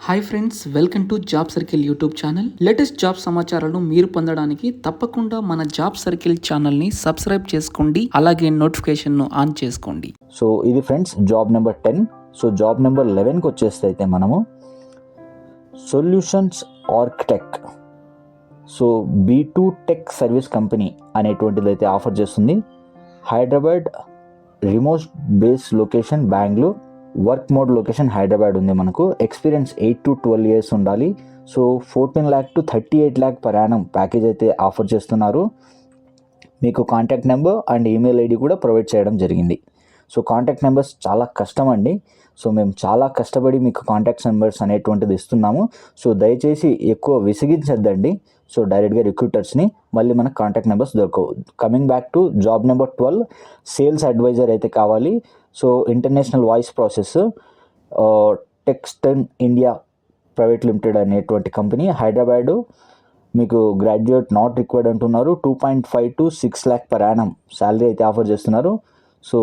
Hi friends, welcome to job circle YouTube channel. Latest job సమాచారాలను మీరు పొందడానికి తప్పకుండా మన జాబ్ సర్కిల్ ఛానల్ని సబ్స్క్రైబ్ చేసుకోండి, అలాగే నోటిఫికేషన్ను ఆన్ చేసుకోండి. సో ఇది friends job number 10. So job number 11కి వచ్చేస్తే అయితే మనము solutions architect. So B2 tech service company అనేటువంటిది అయితే ఆఫర్ చేస్తుంది. Hyderabad, remote base location Bengaluru, work mode location Hyderabad ఉంది. మనకు ఎక్స్పీరియన్స్ 8 to 12 years ఉండాలి. So 14 lakh to 38 lakh per annum package అయితే ఆఫర్ చేస్తున్నారు. మీకు contact number and email ID కూడా ప్రొవైడ్ చేయడం జరిగింది. సో కాంటాక్ట్ నెంబర్స్ చాలా కష్టం అండి. సో మేము చాలా కష్టపడి మీకు కాంటాక్ట్ నెంబర్స్ అనేటువంటిది ఇస్తున్నాము. సో దయచేసి ఎక్కువ విసిగించద్దండి. సో డైరెక్ట్గా రిక్రూటర్స్ని మళ్ళీ మనకు కాంటాక్ట్ నెంబర్స్ దొరకవు. Coming back to job number 12, sales advisor అయితే కావాలి. సో ఇంటర్నేషనల్ వాయిస్ ప్రాసెస్, టెక్స్టన్ ఇండియా ప్రైవేట్ లిమిటెడ్ అనేటువంటి కంపెనీ హైదరాబాదు. మీకు గ్రాడ్యుయేట్ నాట్ రిక్వైర్డ్ అంటున్నారు. 2.5 to 6 lakh per annum salary అయితే ఆఫర్ చేస్తున్నారు. సో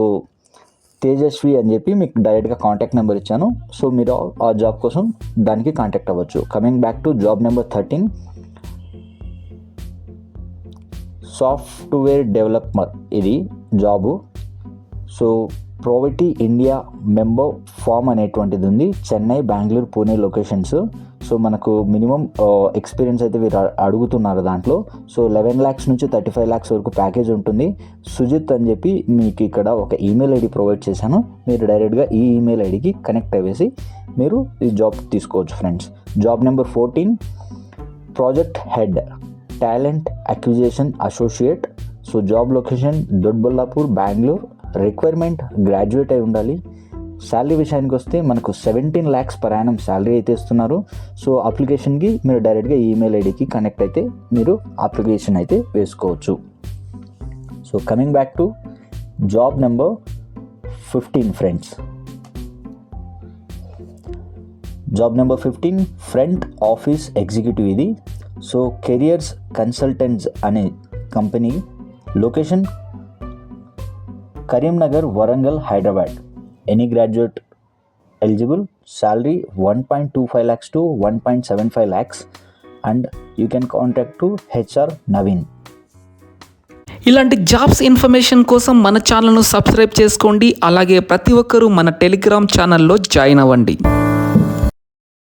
తేజస్వి అని చెప్పి మీకు డైరెక్ట్గా కాంటాక్ట్ నెంబర్ ఇచ్చాను. సో మీరు ఆ జాబ్ కోసం దానికి కాంటాక్ట్ అవ్వచ్చు. Coming back to job number 13, software developer ఇది జాబు. సో ప్రావర్టీ ఇండియా మెంబర్ ఫామ్ అనేటువంటిది ఉంది. చెన్నై, బెంగళూరు, పూణే లొకేషన్స్. సో మనకు మినిమం ఎక్స్పీరియన్స్ అయితే వీరు అడుగుతున్నారు దాంట్లో. సో 11 lakhs నుంచి 35 lakhs వరకు ప్యాకేజ్ ఉంటుంది. సుజిత్ అని చెప్పి మీకు ఇక్కడ ఒక ఈమెయిల్ ఐడి ప్రొవైడ్ చేశాను. మీరు డైరెక్ట్గా ఈ ఈమెయిల్ ఐడికి కనెక్ట్ అయ్యేసి మీరు ఈ జాబ్ తీసుకోవచ్చు friends. Job number 14, project head, talent acquisition associate. So job location Doddaballapur, Bengaluru. Requirement graduate అయి ఉండాలి. శాలరీ విషయానికి వస్తే మనకు 17 lakhs per annum శాలరీ అయితే ఇస్తున్నారు. సో అప్లికేషన్కి మీరు డైరెక్ట్గా ఈమెయిల్ ఐడికి కనెక్ట్ అయితే మీరు అప్లికేషన్ అయితే వేసుకోవచ్చు. So coming back to job number 15 friends. Job number 15, front office executive ఇది. సో కెరియర్స్ కన్సల్టెంట్స్ అనే company. Location Karimnagar, Warangal, Hyderabad. Any graduate eligible. Salary 1.25 lakhs to 1.75 lakhs and you can contact to HR Naveen. ఇలాంటి jobs information కోసం మన ఛానల్ను subscribe చేసుకోండి, అలాగే ప్రతి ఒక్కరూ మన టెలిగ్రామ్ ఛానల్లో జాయిన్ అవ్వండి.